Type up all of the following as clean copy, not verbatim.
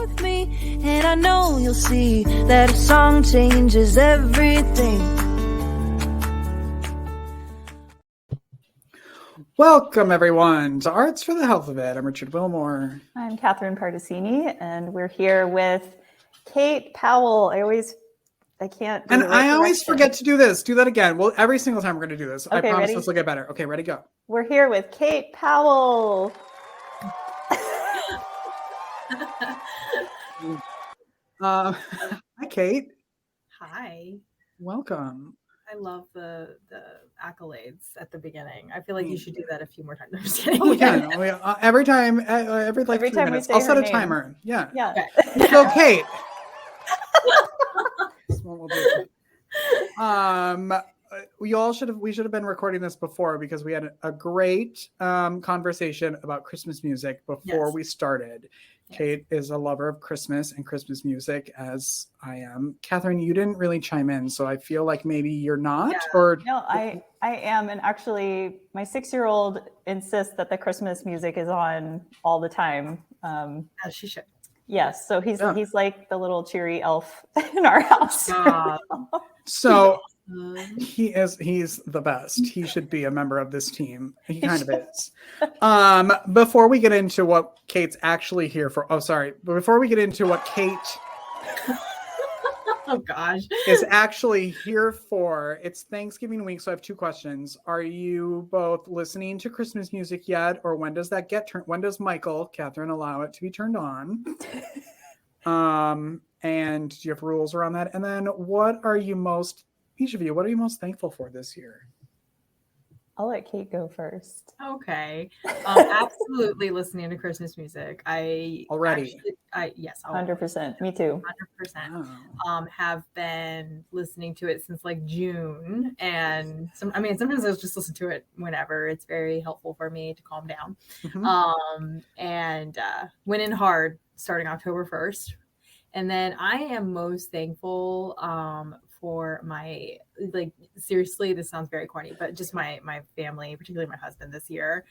with me, and I know you'll see that a song changes everything. Welcome, everyone, to Arts for the Health of It. I'm Richard Wilmore. I'm Catherine Pardesini, and we're here with Kate Powell. I can't do And the right I always direction. forget to do this. Do that again. Well, every single time we're going to do this. I Okay, promise ready? this will get better. Okay, ready, go. We're here with Kate Powell. Hi, Kate. Hi. Welcome. I love the accolades at the beginning. I feel like you should do that a few more times. I'm just kidding. Oh, yeah. Every time, every like Every 3 time we minutes. say I'll her set a name. timer. Yeah. Yeah. Okay. So, Kate. This one will do. We should have been recording this before because we had a great conversation about Christmas music before we started. Yes. Kate is a lover of Christmas and Christmas music, as I am. Catherine, you didn't really chime in, so I feel like maybe you're not. Yeah. Or No, I am, and actually, my 6-year-old insists that the Christmas music is on all the time. As she should. Yes, so he's like the little cheery elf in our house. So he's the best. He should be a member of this team. He kind of is. Before we get into what Kate's actually here for, before we get into what Kate Oh gosh. is actually here for, it's Thanksgiving week, so I have 2 questions. Are you both listening to Christmas music yet, or when does that get turned? When does Michael, Catherine, allow it to be turned on? And do you have rules around that? And then each of you, what are you most thankful for this year? I'll let Kate go first. Okay. Absolutely listening to Christmas music. Already? Yes. 100%. Me too. 100%. Oh. Have been listening to it since like June, and sometimes I just listen to it whenever. It's very helpful for me to calm down. Mhm. And went in hard starting October 1st, and then I am most thankful for my, like, seriously, this sounds very corny, but just my family, particularly my husband. This year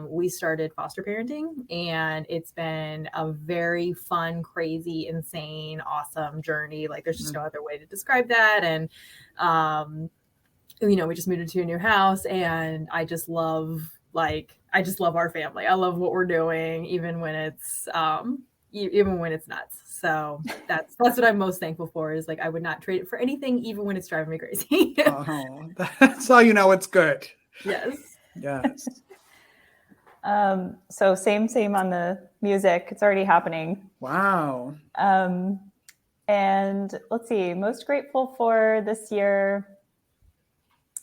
we started foster parenting, and it's been a very fun, crazy, insane, awesome journey. Like, there's just no other way to describe that. And we just moved into a new house, and I just love our family. I love what we're doing, even when it's nuts. So that's what I'm most thankful for, is like, I would not trade it for anything, even when it's driving me crazy. Oh, that's how you know it's good. Yes. Yes. So same on the music. It's already happening. Wow. And let's see, most grateful for this year,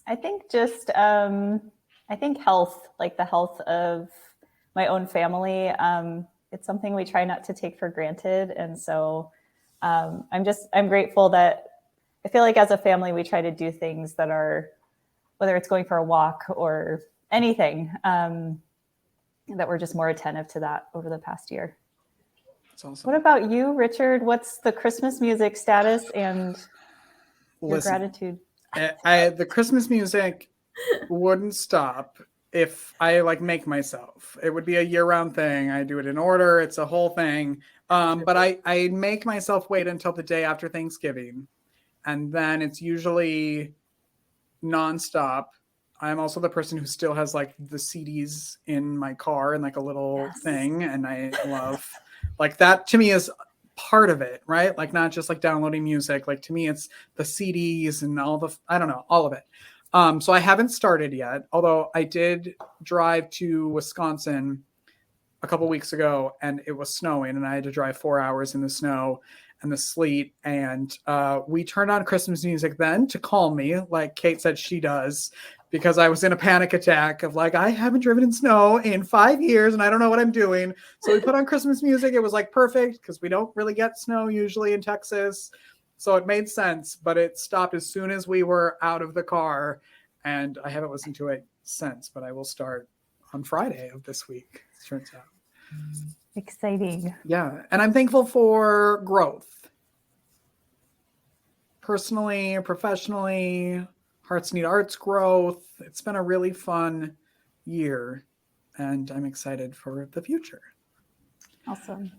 I think just health, like the health of my own family. It's something we try not to take for granted. And so I'm grateful that I feel like as a family, we try to do things that are, whether it's going for a walk or anything, that we're just more attentive to that over the past year. That's awesome. What about you, Richard? What's the Christmas music status and your gratitude? The Christmas music wouldn't stop if I make myself. It would be a year-round thing. I do it in order. It's a whole thing. But I make myself wait until the day after Thanksgiving, and then it's usually nonstop. I'm also the person who still has the CDs in my car and a little thing, and I love that. To me is part of it, right? Not just downloading music. To me, it's the CDs and all of it. So I haven't started yet, although I did drive to Wisconsin a couple weeks ago, and it was snowing, and I had to drive 4 hours in the snow and the sleet. And we turned on Christmas music then to calm me, like Kate said she does, because I was in a panic attack of I haven't driven in snow in 5 years and I don't know what I'm doing. So we put on Christmas music. It was perfect because we don't really get snow usually in Texas. So it made sense, but it stopped as soon as we were out of the car, and I haven't listened to it since, but I will start on Friday of this week, it turns out. Exciting. Yeah, and I'm thankful for growth. Personally, professionally, Hearts Need Arts growth. It's been a really fun year, and I'm excited for the future. Awesome.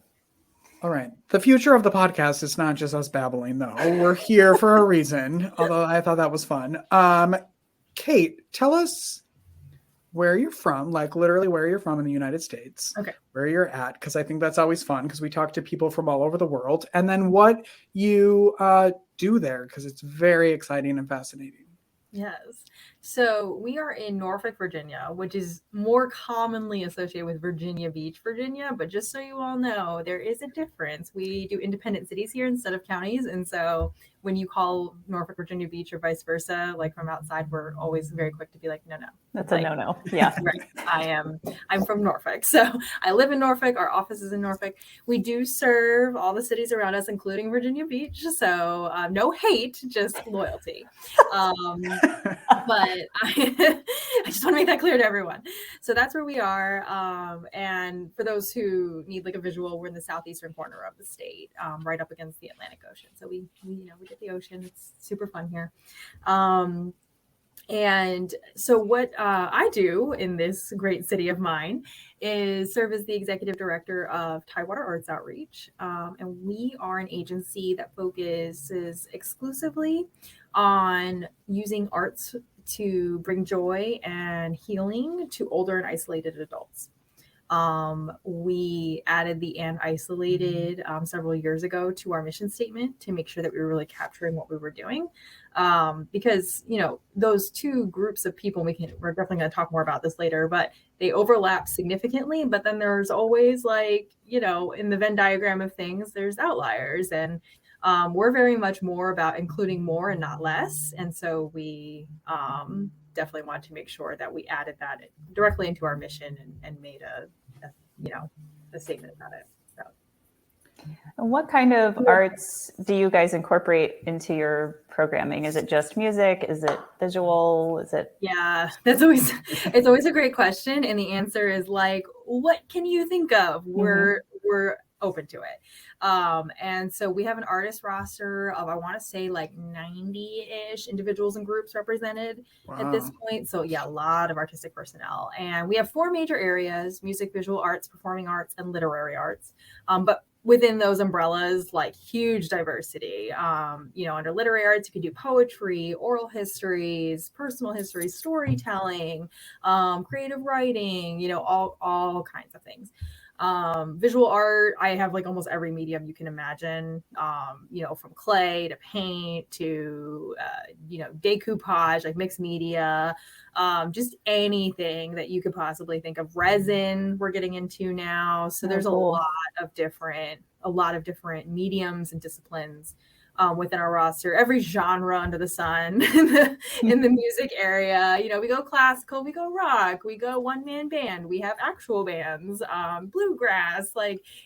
All right. The future of the podcast is not just us babbling, though. We're here for a reason, although I thought that was fun. Kate, tell us where you're from, like literally where you're from in the United States. Okay. Where you're at, because I think that's always fun because we talk to people from all over the world. And then what you do there, because it's very exciting and fascinating. Yes. So we are in Norfolk, Virginia, which is more commonly associated with Virginia Beach, Virginia. But just so you all know, there is a difference. We do independent cities here instead of counties. And so when you call Norfolk, Virginia Beach or vice versa, like from outside, we're always very quick to be like, no. That's like, a no. Yeah. Right. I'm from Norfolk. So I live in Norfolk. Our office is in Norfolk. We do serve all the cities around us, including Virginia Beach. So no hate, just loyalty. But I just want to make that clear to everyone. So that's where we are. And for those who need like a visual, we're in the southeastern corner of the state, right up against the Atlantic Ocean. So we get the ocean. It's super fun here. And so what I do in this great city of mine is serve as the executive director of Tidewater Arts Outreach. And we are an agency that focuses exclusively on using arts to bring joy and healing to older and isolated adults. We added the and isolated several years ago to our mission statement to make sure that we were really capturing what we were doing. Because, those two groups of people, we're definitely going to talk more about this later, but they overlap significantly. But then there's always in the Venn diagram of things, there's outliers. And we're very much more about including more and not less. And so we definitely wanted to make sure that we added that directly into our mission and made a statement about it. So. And what kind of arts do you guys incorporate into your programming? Is it just music? Is it visual? Is it? Yeah, it's always a great question. And the answer is what can you think of? We're open to it. And so we have an artist roster of, I want to say 90-ish individuals and groups represented at this point. So yeah, a lot of artistic personnel. And we have 4 major areas: music, visual arts, performing arts, and literary arts. But within those umbrellas, huge diversity. Under literary arts, you can do poetry, oral histories, personal histories, storytelling, creative writing, all kinds of things. Visual art, I have almost every medium you can imagine, from clay to paint to, decoupage, mixed media, just anything that you could possibly think of. Resin, we're getting into now. So there's a lot of different mediums and disciplines within our roster, every genre under the sun in the music area. We go classical, we go rock, we go one-man band, we have actual bands, bluegrass.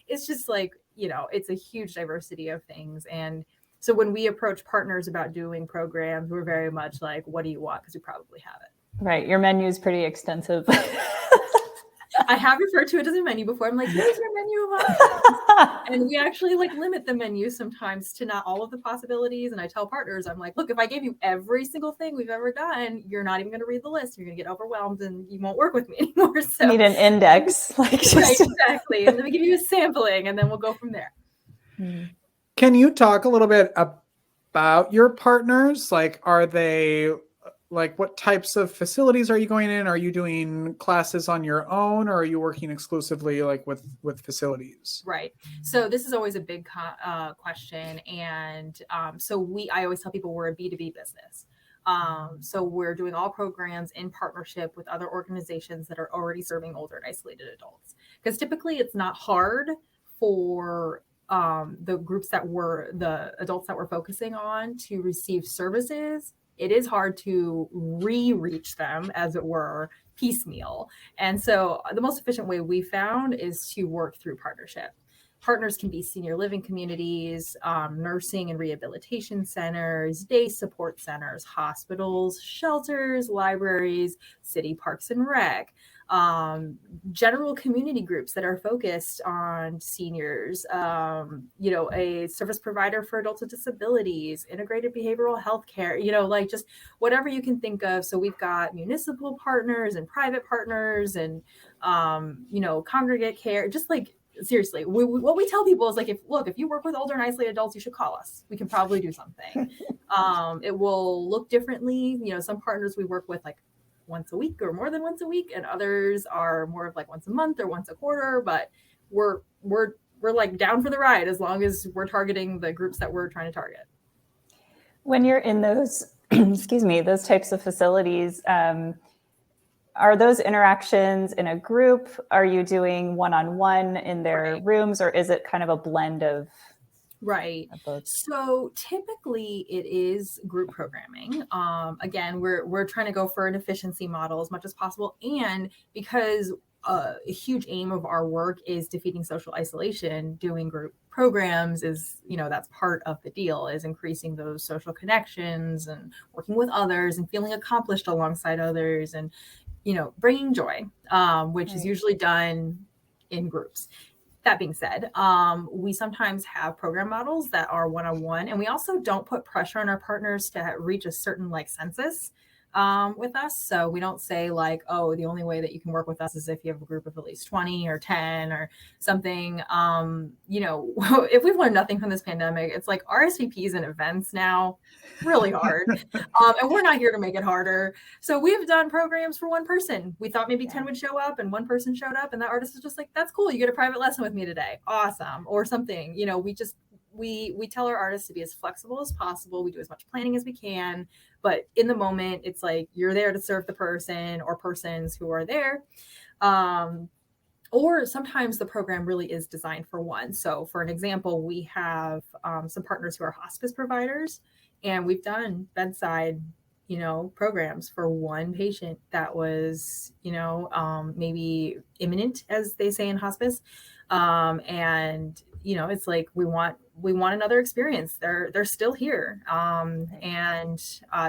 It's just it's a huge diversity of things. And so when we approach partners about doing programs, we're very much what do you want? Because we probably have it. Right. Your menu is pretty extensive. I have referred to it as a menu before. I'm here's your menu of options. And we actually limit the menu sometimes to not all of the possibilities. And I tell partners, I'm look, if I gave you every single thing we've ever done, you're not even going to read the list. You're going to get overwhelmed and you won't work with me anymore. So you need an index. Right, exactly. And then we give you a sampling and then we'll go from there. Can you talk a little bit about your partners? Are they what types of facilities are you going in? Are you doing classes on your own, or are you working exclusively with facilities? Right. So this is always a big question. And I always tell people we're a B2B business. So we're doing all programs in partnership with other organizations that are already serving older and isolated adults. Because typically it's not hard for the adults that we're focusing on to receive services. It is hard to reach them, as it were, piecemeal. And so the most efficient way we found is to work through partnership. Partners can be senior living communities, nursing and rehabilitation centers, day support centers, hospitals, shelters, libraries, city parks and rec, general community groups that are focused on seniors, a service provider for adults with disabilities, integrated behavioral health care, just whatever you can think of. So we've got municipal partners and private partners and, congregate care, just seriously, what we tell people is like, if you work with older and isolated adults, you should call us. We can probably do something. It will look differently. You know, some partners we work with like once a week or more than once a week, and others are more of like once a month or once a quarter. But we're like down for the ride as long as we're targeting the groups that we're trying to target. When you're in those, excuse me, those types of facilities, are those interactions in a group? Are you doing one-on-one in their rooms, or is it kind of a blend of? Right. So typically it is group programming. Again, we're trying to go for an efficiency model as much as possible. And because a huge aim of our work is defeating social isolation, doing group programs is, you know, that's part of the deal, is increasing those social connections and working with others and feeling accomplished alongside others and, you know, bringing joy, which is usually done in groups. That being said, we sometimes have program models that are one-on-one, and we also don't put pressure on our partners to reach a certain like census with us. So we don't say like, oh, the only way that you can work with us is if you have a group of at least 20 or 10 or something. You know, if we've learned nothing from this pandemic, it's like RSVPs and events now really hard. And we're not here to make it harder. So we've done programs for one person. We thought maybe 10 would show up, and one person showed up, and that artist was just like, that's cool. You get a private lesson with me today. Awesome. Or something, you know, we tell our artists to be as flexible as possible. We do as much planning as we can, but in the moment, it's like you're there to serve the person or persons who are there. Or sometimes the program really is designed for one. So for an example, we have some partners who are hospice providers, and we've done bedside, you know, programs for one patient that was, you know, maybe imminent, as they say in hospice. And, you know, it's like, we want another experience. They're still here. And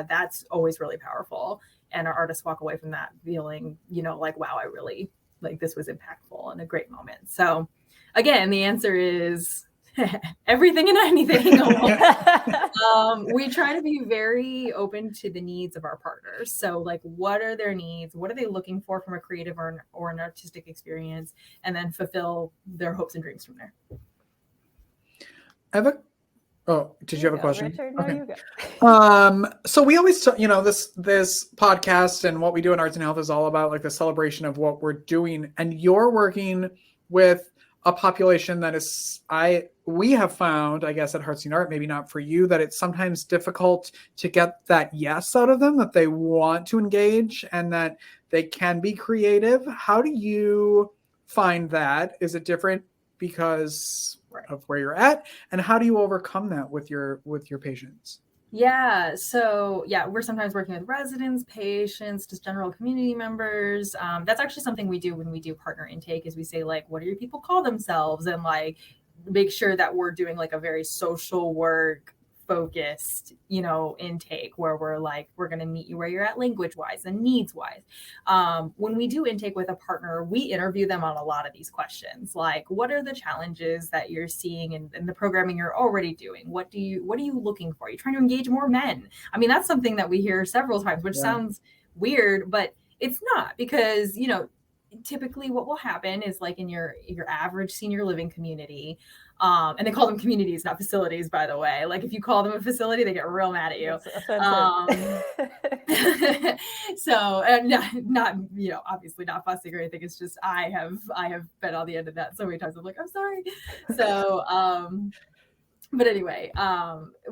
that's always really powerful. And our artists walk away from that feeling, you know, like, wow, I really, like, this was impactful and a great moment. So again, the answer is everything and anything. We try to be very open to the needs of our partners. So like, what are their needs? What are they looking for from a creative or an artistic experience? And then fulfill their hopes and dreams from there. Did you have a question? Richard, no, okay. you go. So we always, you know, this podcast and what we do in Arts and Health is all about like the celebration of what we're doing. And you're working with a population that is, we have found, I guess, at Heartseed Art, maybe not for you, that it's sometimes difficult to get that yes out of them, that they want to engage and that they can be creative. How do you find that? Is it different because of where you're at? And how do you overcome that with your patients? Yeah. So yeah, we're sometimes working with residents, patients, just general community members. That's actually something we do when we do partner intake, is we say like, what do your people call themselves? And like, make sure that we're doing like a very social work focused, you know, intake where we're like, we're going to meet you where you're at language wise and needs wise. When we do intake with a partner, we interview them on a lot of these questions. Like, what are the challenges that you're seeing in the programming you're already doing? What are you looking for? Are you trying to engage more men? I mean, that's something that we hear several times, which sounds weird, but it's not, because, you know, typically what will happen is like in your average senior living community, and they call them communities, not facilities, by the way. Like if you call them a facility, they get real mad at you. So not, you know, obviously not fussing or anything. It's just, I have been on the end of that so many times. I'm like, I'm sorry. So, but anyway,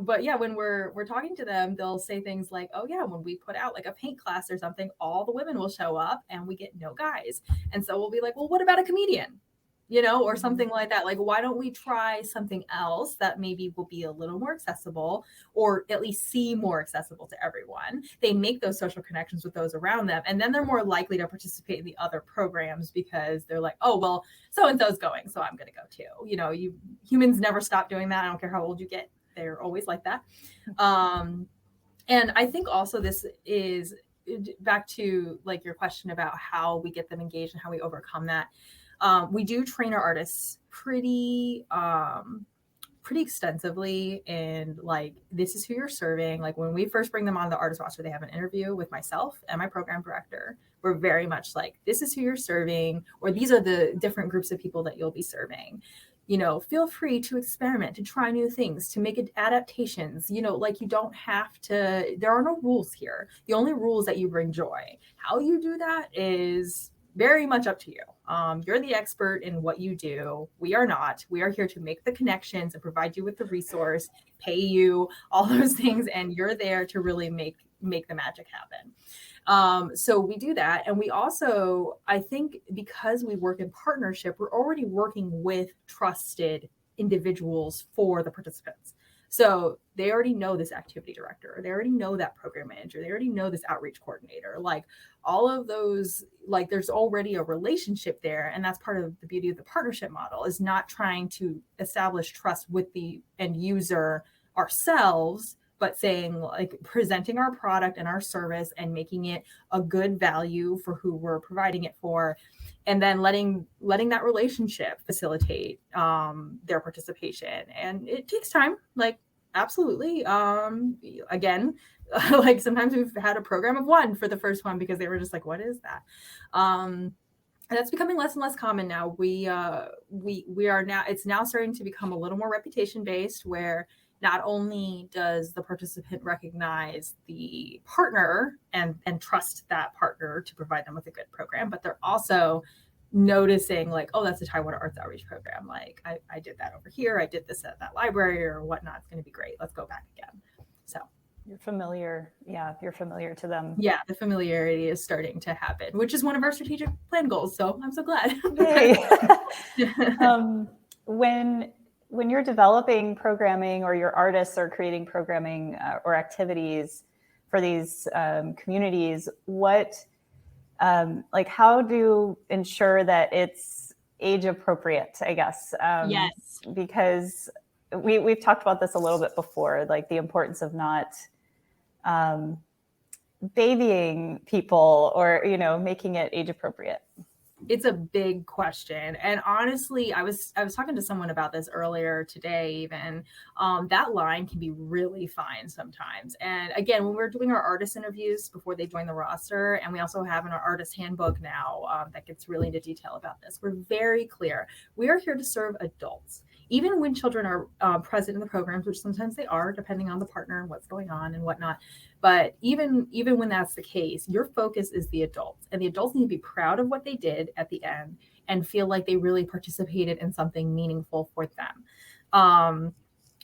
but yeah, when we're talking to them, they'll say things like, oh yeah, when we put out like a paint class or something, all the women will show up and we get no guys. And so we'll be like, well, what about a comedian? You know, or something like that. Like, why don't we try something else that maybe will be a little more accessible, or at least seem more accessible to everyone? They make those social connections with those around them, and then they're more likely to participate in the other programs because they're like, oh, well, so-and-so's going, so I'm going to go too. You know, humans never stop doing that. I don't care how old you get. They're always like that. And I think also this is back to like your question about how we get them engaged and how we overcome that. We do train our artists pretty extensively, and like, this is who you're serving. Like when we first bring them on the artist roster, they have an interview with myself and my program director. we're very much like, this is who you're serving, or these are the different groups of people that you'll be serving. You know, feel free to experiment, to try new things, to make adaptations. You know, like, you don't have to, there are no rules here. The only rule is that you bring joy. How you do that is very much up to you. You're the expert in what you do. We are not. We are here to make the connections and provide you with the resource, pay you, all those things, and you're there to really make the magic happen. So we do that. And we also, I think, because we work in partnership, we're already working with trusted individuals for the participants. So they already know this activity director, they already know that program manager, they already know this outreach coordinator, like all of those, like there's already a relationship there. And that's part of the beauty of the partnership model, is not trying to establish trust with the end user ourselves, but saying, like, presenting our product and our service and making it a good value for who we're providing it for, and then letting that relationship facilitate their participation. And it takes time, like, absolutely. Again, like, sometimes we've had a program of one for the first one because they were just like, what is that? And that's becoming less and less common now. We are now, it's now starting to become a little more reputation based, where not only does the participant recognize the partner and trust that partner to provide them with a good program, but they're also noticing, like, oh, that's a Tidewater Arts Outreach program. Like, I did that over here. I did this at that library or whatnot. It's going to be great. Let's go back again. So You're familiar. Yeah, you're familiar to them. yeah, the familiarity is starting to happen, which is one of our strategic plan goals. So I'm so glad. When you're developing programming, or your artists are creating programming or activities for these communities, what, like, how do you ensure that it's age appropriate, I guess? Yes. Because we've talked about this a little bit before, like the importance of not babying people, or, you know, making it age appropriate. It's a big question. And honestly, I was talking to someone about this earlier today, even. That line can be really fine sometimes. And again, when we're doing our artist interviews before they join the roster, and we also have in our artist handbook now that gets really into detail about this, we're very clear. We are here to serve adults. Even when children are present in the programs, which sometimes they are, depending on the partner and what's going on and whatnot. But even when that's the case, your focus is the adults, and the adults need to be proud of what they did at the end and feel like they really participated in something meaningful for them.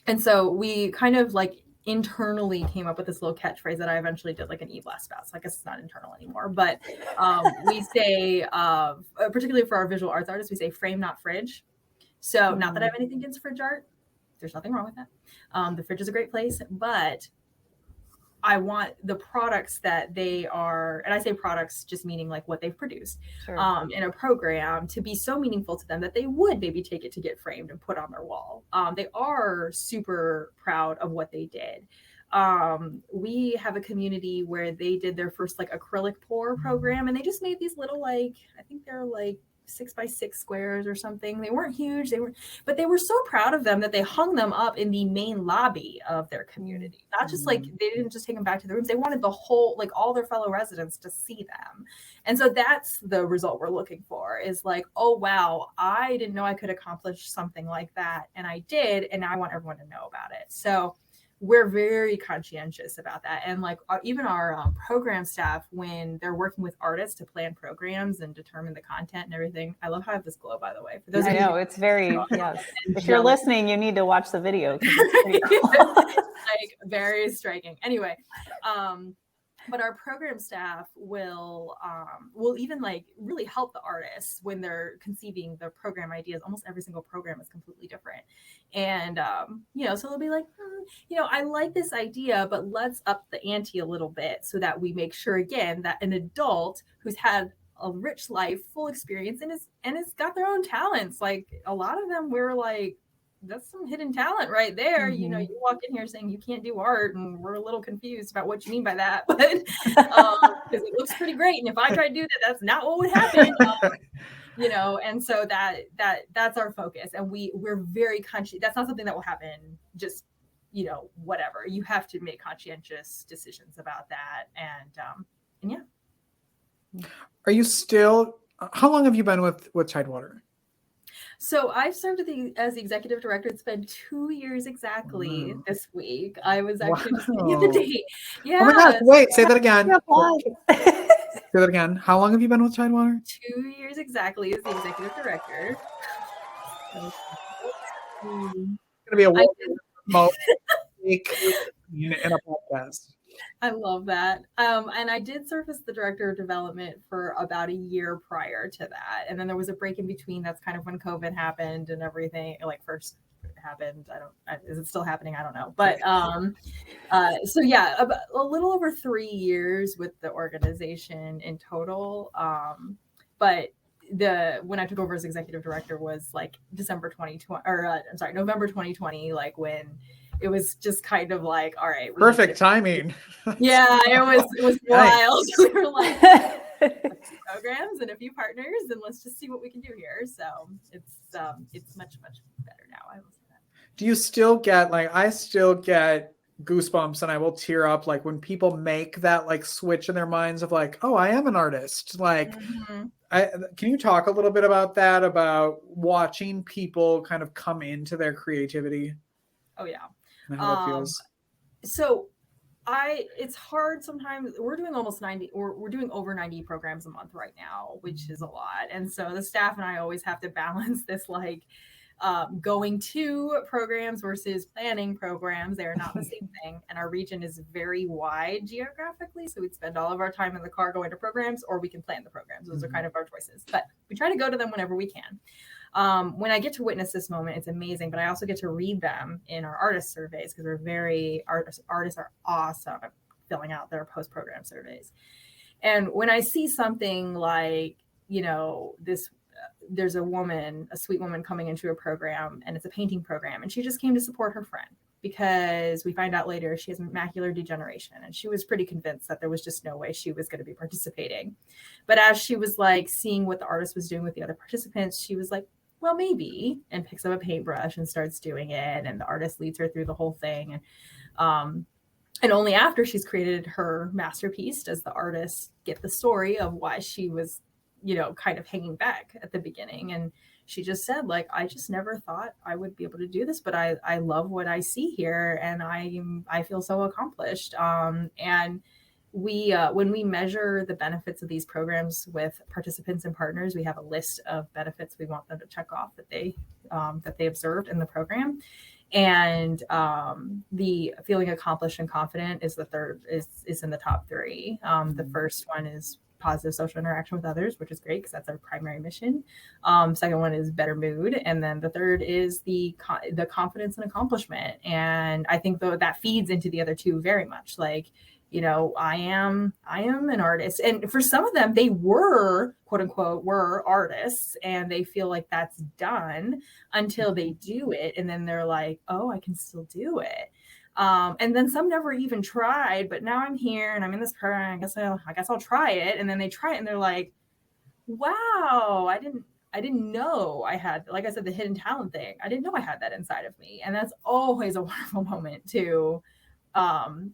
And so we kind of, like, internally came up with this little catchphrase that I eventually did, like, an e-blast about. So I guess it's not internal anymore, but we say, particularly for our visual arts artists, we say frame, not fridge. So not that I have anything against fridge art. There's nothing wrong with that. The fridge is a great place, but I want the products that they are, and I say products just meaning like what they've produced, Sure. In a program, to be so meaningful to them that they would maybe take it to get framed and put on their wall. They are super proud of what they did. We have a community where they did their first, like, acrylic pour program, and they just made these little, like, I think they're like 6x6 squares or something. They weren't huge, but they were so proud of them that they hung them up in the main lobby of their community. Not just like, they didn't just take them back to the rooms, they wanted the whole, like, all their fellow residents to see them. And so that's the result we're looking for, is like, oh wow, I didn't know I could accomplish something like that, and I did, and now I want everyone to know about it. So we're very conscientious about that. And like even our program staff, when they're working with artists to plan programs and determine the content and everything. I love how I have this glow, by the way. For those I know, it's very, yes. If you're listening, you need to watch the video, 'cause it's pretty cool. Like, very striking. Anyway, but our program staff will even, like, really help the artists when they're conceiving their program ideas. Almost every single program is completely different. And, so they'll be like, I like this idea, but let's up the ante a little bit so that we make sure, again, that an adult who's had a rich life, full experience, and has got their own talents. Like, a lot of them, we're like, that's some hidden talent right there. Mm-hmm. You walk in here saying you can't do art, and we're a little confused about what you mean by that, but because it looks pretty great, and if I tried to do that, that's not what would happen. And so that's our focus, and we're very conscious. That's not something that will happen just whatever. You have to make conscientious decisions about that, and yeah. Are you still? How long have you been with Tidewater? So I've served as the executive director. It's been 2 years exactly Wow. this week. I was actually just looking at Wow. the date. Oh my gosh! Yeah, Wait, say that again. Yeah, applause. Say that again. How long have you been with Tidewater? 2 years exactly as the executive director. It's gonna be a I remote week in a podcast. I love that. And I did serve as the director of development for about a year prior to that. And then there was a break in between. That's kind of when COVID happened and everything like first happened. Is it still happening? I don't know. But so yeah, about a little over 3 years with the organization in total. But when I took over as executive director was like December 2020, or I'm sorry, November 2020, like when it was just kind of like, all right, Perfect timing. Yeah, it was wild. We were like programs and a few partners, and let's just see what we can do here. So it's much better now. I will say that. Do you still get like I still get goosebumps and I will tear up like when people make that like switch in their minds of like, oh, I am an artist. Like can you talk a little bit about that, about watching people kind of come into their creativity Oh yeah. and how that feels? So it's hard sometimes. We're doing almost 90 or we're doing over 90 programs a month right now, which is a lot. And so the staff and I always have to balance this like going to programs versus planning programs. They are not the same thing. And our region is very wide geographically. So we'd spend all of our time in the car going to programs, or we can plan the programs. Those are kind of our choices. But we try to go to them whenever we can. When I get to witness this moment, it's amazing, but I also get to read them in our artist surveys because artists are awesome at filling out their post-program surveys. And when I see something like, there's a sweet woman coming into a program, and it's a painting program, and she just came to support her friend because we find out later she has macular degeneration, and she was pretty convinced that there was just no way she was going to be participating. But as she was like seeing what the artist was doing with the other participants, she was like, well, maybe, and picks up a paintbrush and starts doing it. And the artist leads her through the whole thing. And only after she's created her masterpiece does the artist get the story of why she was, kind of hanging back at the beginning. And she just said, like, I just never thought I would be able to do this, but I love what I see here. And I feel so accomplished. And we when we measure the benefits of these programs with participants and partners, we have a list of benefits we want them to check off that they observed in the program. And the feeling accomplished and confident is the third, is in the top three. The first one is positive social interaction with others, which is great because that's our primary mission. Second one is better mood, and then the third is the confidence and accomplishment. And I think though that feeds into the other two very much. Like, I am an artist, and for some of them, they were quote unquote were artists, and they feel like that's done until they do it, and then they're like, oh, I can still do it. And then some never even tried, but now I'm here and I'm in this program. I guess I'll try it. And then they try it and they're like, wow, I didn't know I had, like I said, the hidden talent thing. I didn't know I had that inside of me. And that's always a wonderful moment to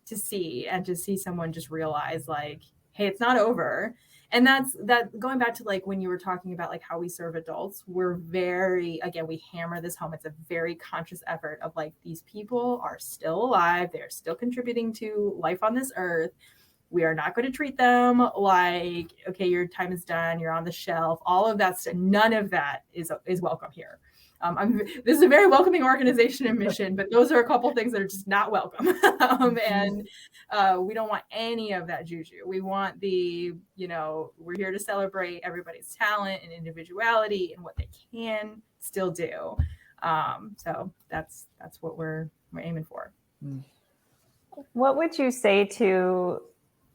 see someone just realize like, hey, it's not over. And that's going back to like when you were talking about like how we serve adults, we hammer this home. It's a very conscious effort of like, these people are still alive. They're still contributing to life on this earth. We are not going to treat them like, okay, your time is done, you're on the shelf. All of that, none of that is welcome here. This is a very welcoming organization and mission, but those are a couple things that are just not welcome. And we don't want any of that juju. We want we're here to celebrate everybody's talent and individuality and what they can still do. So that's what we're aiming for. What would you say to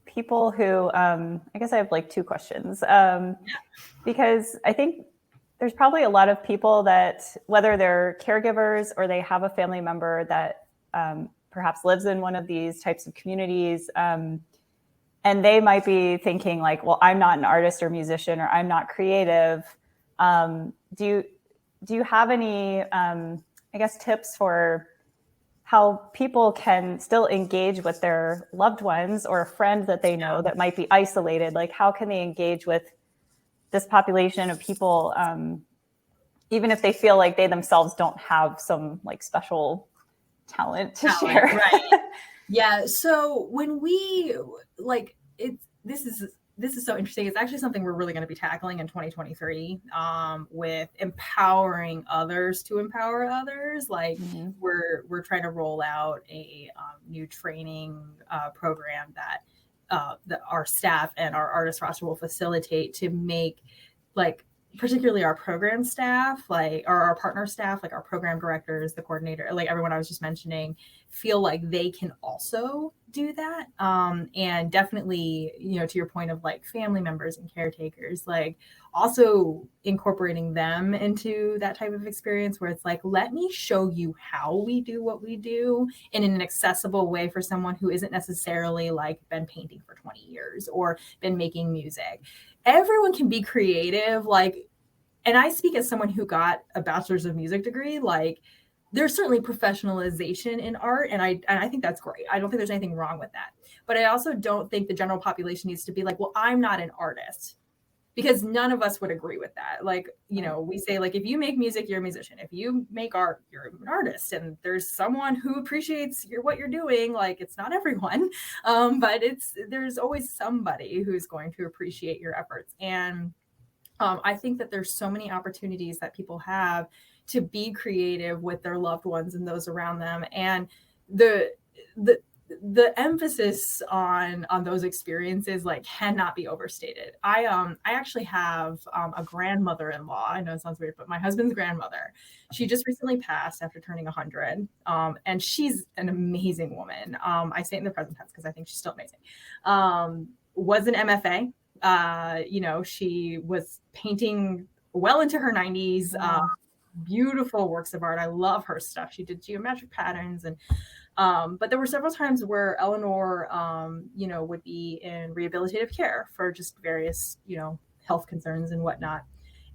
people who, I guess I have like two questions, because I think there's probably a lot of people that, whether they're caregivers or they have a family member that perhaps lives in one of these types of communities, and they might be thinking like, well, I'm not an artist or musician, or I'm not creative. Do you have any, I guess, tips for how people can still engage with their loved ones or a friend that they know that might be isolated. Like, how can they engage with this population of people, even if they feel like they themselves don't have some like special talent to share? Right. Yeah. So when we like it, this is so interesting. It's actually something we're really going to be tackling in 2023, with empowering others to empower others. Like we're trying to roll out a new training program that our staff and our artist roster will facilitate to make, like, particularly our program staff, like, or our partner staff, like our program directors, the coordinator, like everyone I was just mentioning, feel like they can also do that. And definitely, you know, to your point of like family members and caretakers, like also incorporating them into that type of experience where it's like, let me show you how we do what we do in an accessible way for someone who isn't necessarily like been painting for 20 years or been making music. Everyone can be creative, like, and I speak as someone who got a bachelor's of music degree. Like, there's certainly professionalization in art, and I think that's great. I don't think there's anything wrong with that. But I also don't think the general population needs to be like, well, I'm not an artist, because none of us would agree with that. Like, you know, we say, like, if you make music, you're a musician. If you make art, you're an artist. And there's someone who appreciates what you're doing. Like, it's not everyone, but there's always somebody who's going to appreciate your efforts. And I think that there's so many opportunities that people have to be creative with their loved ones and those around them. And the emphasis on those experiences, like, cannot be overstated. I actually have a grandmother-in-law. I know it sounds weird, but my husband's grandmother, she just recently passed after turning 100. And she's an amazing woman. I say it in the present tense because I think she's still amazing. Was an MFA. You know, she was painting well into her 90s. Beautiful works of art. I love her stuff. She did geometric patterns, and but there were several times where Eleanor, you know, would be in rehabilitative care for just various, you know, health concerns and whatnot.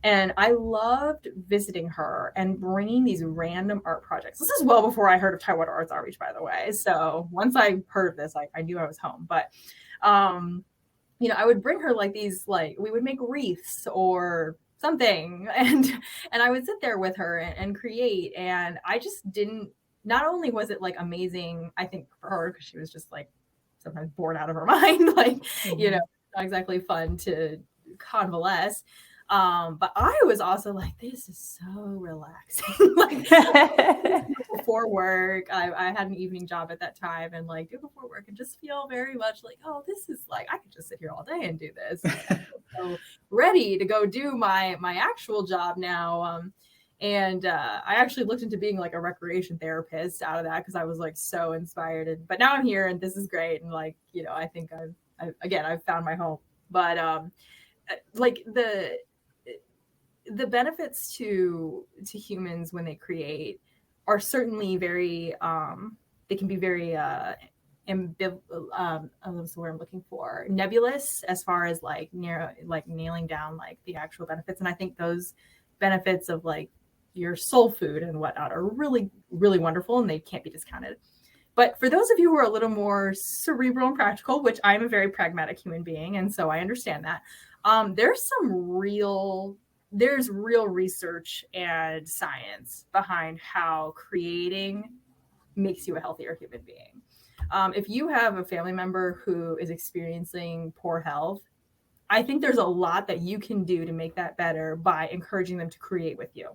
And I loved visiting her and bringing these random art projects. This is well before I heard of Tidewater Arts Outreach, by the way. So once I heard of this, I knew I was home. But you know, I would bring her like these, like, we would make wreaths or something, and I would sit there with her and create. And I just didn't, not only was it like amazing, I think, for her, because she was just like sometimes bored out of her mind, like, you know, not exactly fun to convalesce. But I was also like, this is so relaxing. Like, before work, I had an evening job at that time, and like do before work and just feel very much like, oh, this is like, I could just sit here all day and do this. So ready to go do my actual job now. And I actually looked into being like a recreation therapist out of that, because I was like so inspired. But now I'm here, and this is great. And like, you know, I think I've found my home. But like the benefits to humans when they create are certainly very they can be very what's the word I'm looking for, nebulous, as far as like nailing down like the actual benefits. And I think those benefits of like your soul food and whatnot are really, really wonderful, and they can't be discounted. But for those of you who are a little more cerebral and practical, which I'm a very pragmatic human being, and so I understand that, there's real research and science behind how creating makes you a healthier human being. If you have a family member who is experiencing poor health, I think there's a lot that you can do to make that better by encouraging them to create with you.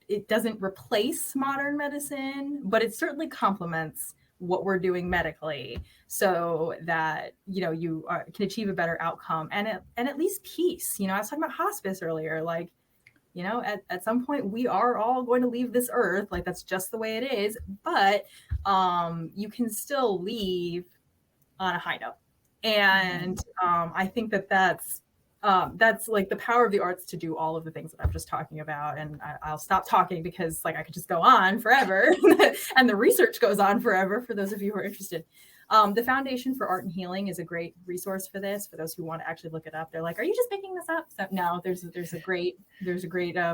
It doesn't replace modern medicine, but it certainly complements what we're doing medically, so that, you know, you can achieve a better outcome and at least peace. You know, I was talking about hospice earlier. Like, you know, at some point we are all going to leave this earth. Like, that's just the way it is. But you can still leave on a high note. And I think that's like the power of the arts to do all of the things that I'm just talking about. And I'll stop talking, because like I could just go on forever and the research goes on forever for those of you who are interested. The Foundation for Art and Healing is a great resource for this, for those who want to actually look it up. They're like, are you just making this up? So no, there's a great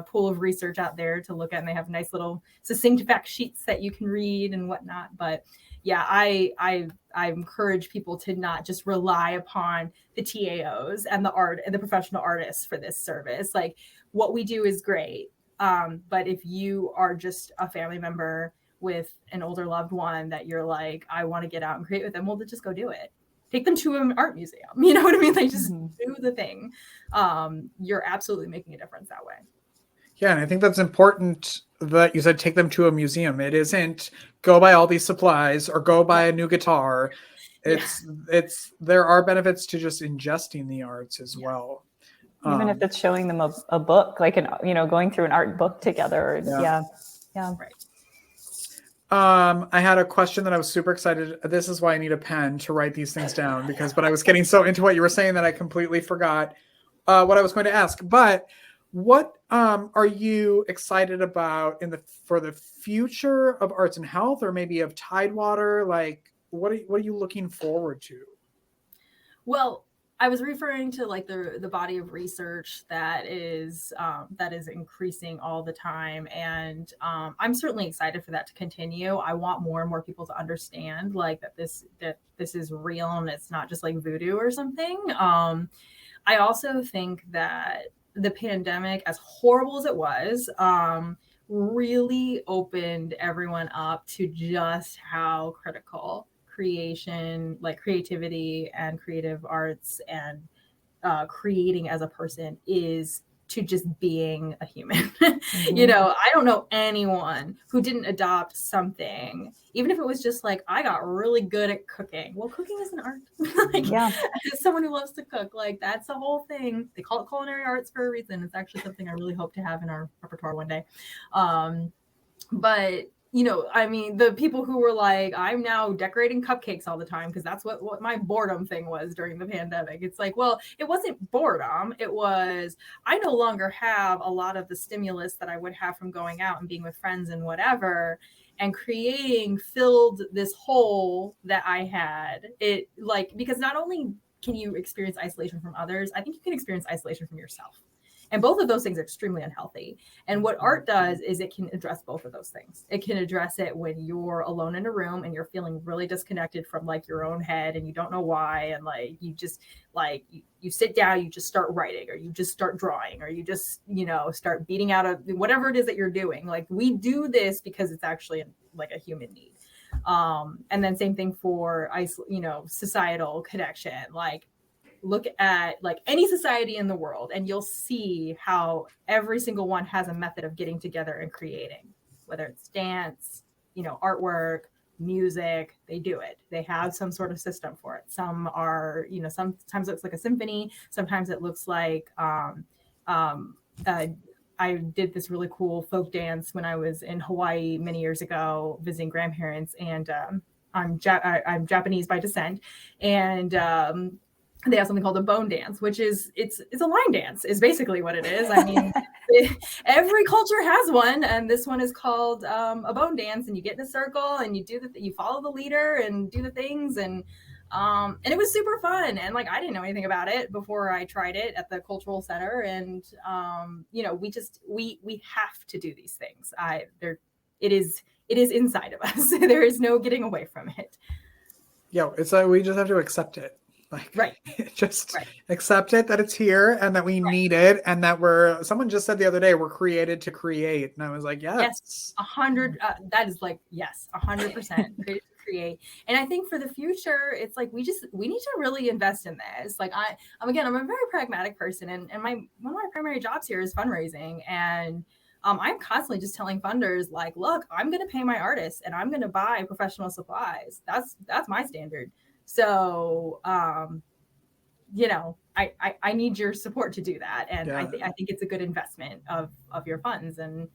pool of research out there to look at, and they have nice little succinct fact sheets that you can read and whatnot. But yeah, I encourage people to not just rely upon the TAOs and the art and the professional artists for this service. Like, what we do is great. But if you are just a family member with an older loved one that you're like, I want to get out and create with them, well, then just go do it. Take them to an art museum. You know what I mean? Like, just do the thing. You're absolutely making a difference that way. Yeah, and I think that's important that you said take them to a museum. It isn't go buy all these supplies or go buy a new guitar. It's there are benefits to just ingesting the arts as well. Even if it's showing them a book, like going through an art book together. Yeah. Right. I had a question that I was super excited. This is why I need a pen to write these things down but I was getting so into what you were saying that I completely forgot what I was going to ask. But what are you excited about for the future of arts and health, or maybe of Tidewater? Like, what are you looking forward to? Well, I was referring to like the body of research that is increasing all the time, and I'm certainly excited for that to continue. I want more and more people to understand like that this is real and it's not just like voodoo or something. I also think that the pandemic, as horrible as it was, really opened everyone up to just how critical creativity and creative arts and creating as a person is to just being a human. I don't know anyone who didn't adopt something, even if it was just like, I got really good at cooking. Well, cooking is an art. As someone who loves to cook, like, that's the whole thing. They call it culinary arts for a reason. It's actually something I really hope to have in our repertoire one day. But the people who were like, I'm now decorating cupcakes all the time because that's what my boredom thing was during the pandemic. It's like, well, it wasn't boredom. It was, I no longer have a lot of the stimulus that I would have from going out and being with friends and whatever. And creating filled this hole that I had. It because not only can you experience isolation from others, I think you can experience isolation from yourself. And both of those things are extremely unhealthy. And what art does is it can address both of those things. It can address it when you're alone in a room and you're feeling really disconnected from like your own head and you don't know why. And like, you just like, you sit down, you just start writing, or you just start drawing, or you just, start beating out of whatever it is that you're doing. Like, we do this because it's actually like a human need. And then same thing for societal connection. Like, look at like any society in the world and you'll see how every single one has a method of getting together and creating, whether it's dance, artwork, music. They do it. They have some sort of system for it. Some are, sometimes it looks like a symphony. Sometimes it looks like I did this really cool folk dance when I was in Hawaii many years ago visiting grandparents, and I'm Japanese by descent, and they have something called a bone dance, which is it's a line dance is basically what it is. I mean, every culture has one, and this one is called a bone dance, and you get in a circle and you do you follow the leader and do the things, and it was super fun. And like, I didn't know anything about it before I tried it at the cultural center, and we have to do these things. It is inside of us. There is no getting away from it. Yeah, it's like we just have to accept it. Like, right. Just accept it, that it's here and that we need it, and that someone just said the other day, we're created to create. And I was like, yes. 100. That is like, yes, 100% created to create. And I think for the future, it's like, we need to really invest in this. Like I'm a very pragmatic person, and one of my primary jobs here is fundraising. And I'm constantly just telling funders, like, look, I'm going to pay my artists and I'm going to buy professional supplies. That's my standard. So, I need your support to do that. And I think it's a good investment of your funds. And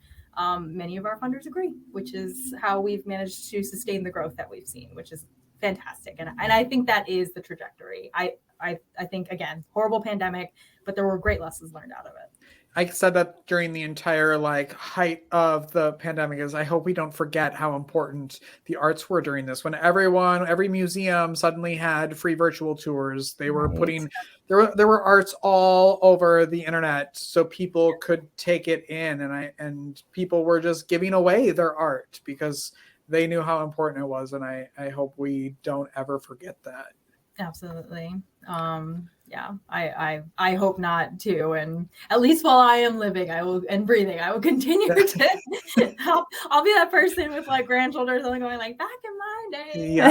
many of our funders agree, which is how we've managed to sustain the growth that we've seen, which is fantastic. And I think that is the trajectory. I think, again, horrible pandemic, but there were great lessons learned out of it. I said that during the entire like height of the pandemic is I hope we don't forget how important the arts were during this. When every museum suddenly had free virtual tours, they were putting there were arts all over the internet so people could take it in, and people were just giving away their art because they knew how important it was, and I hope we don't ever forget that. Absolutely. Yeah, I hope not too. And at least while I am living, I will and breathing, I will continue to I'll be that person with like grandchildren or something going like back in my day. Yeah.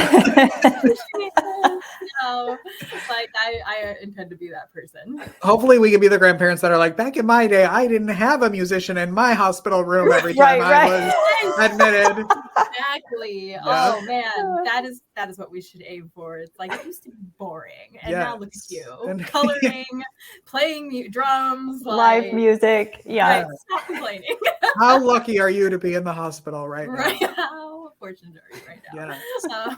Like I intend to be that person. Hopefully we can be the grandparents that are like, back in my day, I didn't have a musician in my hospital room every time I was admitted. Exactly. Yeah. Oh man, that is what we should aim for. It's like it used to be boring, and now look at you, coloring, playing drums, live music. Yeah. Right, stop complaining. How lucky are you to be in the hospital right now? Right. How fortunate are you right now? Yeah.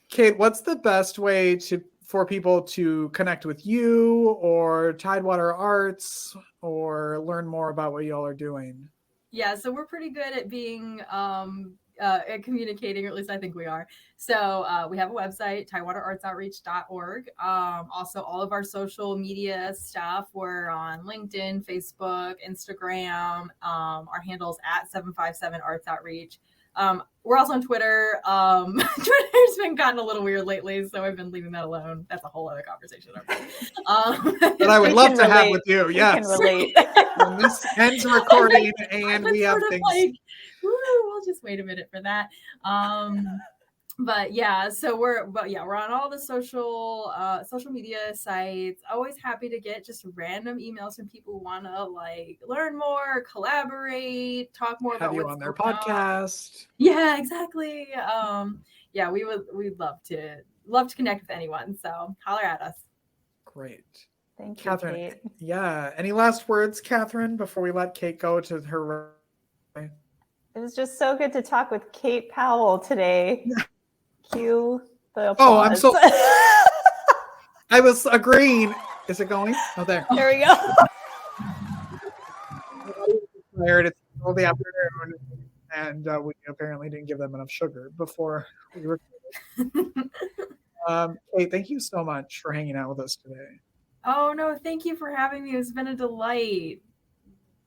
Kate, what's the best way for people to connect with you or Tidewater Arts or learn more about what y'all are doing? Yeah, so we're pretty good at being at communicating, or at least I think we are. So we have a website, tidewaterartsoutreach.org. Also, all of our social media stuff, we're on LinkedIn, Facebook, Instagram. Our handle's at 757 Arts Outreach. We're also on Twitter. Twitter's been gotten a little weird lately, so I've been leaving that alone. That's a whole other conversation. That I would love to have with you. Yes. Can relate. When this ends recording and we have things. Like, we'll just wait a minute for that. But yeah, so we're on all the social media sites. Always happy to get just random emails from people who want to like learn more, collaborate, talk more about what's on their podcast. Yeah, exactly. Yeah, we'd love to connect with anyone. So holler at us. Great. Thank you, Catherine. Kate. Yeah. Any last words, Catherine, before we let Kate go to her? It was just so good to talk with Kate Powell today. Cue the applause. Oh, I'm so. I was agreeing. Is it going? Oh, there. There we go. Tired. It's all the afternoon, and we apparently didn't give them enough sugar before we recorded. Kate, thank you so much for hanging out with us today. Oh no, thank you for having me. It's been a delight.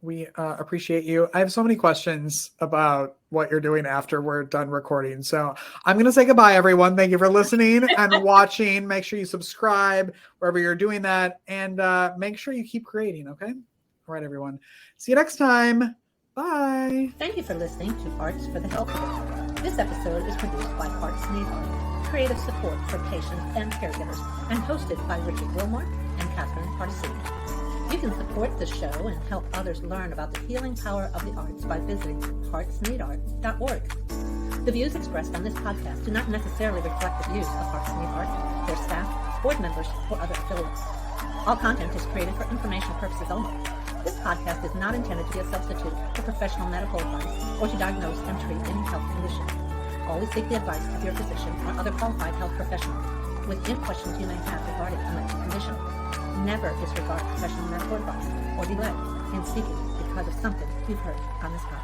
We appreciate you. I have so many questions about what you're doing after we're done recording. So I'm going to say goodbye, everyone. Thank you for listening and watching. Make sure you subscribe wherever you're doing that. And make sure you keep creating, okay? All right, everyone. See you next time. Bye. Thank you for listening to Arts for the Health of It. This episode is produced by Hearts Need Art, creative support for patients and caregivers, and hosted by Richard Wilmore and Catherine Particini. You can support the show and help others learn about the healing power of the arts by visiting heartsneedart.org. The views expressed on this podcast do not necessarily reflect the views of Hearts Need Art, their staff, board members, or other affiliates. All content is created for informational purposes only. This podcast is not intended to be a substitute for professional medical advice or to diagnose and treat any health condition. Always seek the advice of your physician or other qualified health professional with any questions you may have regarding a medical condition. Never disregard professional medical advice or delay in seeking because of something you've heard on this podcast.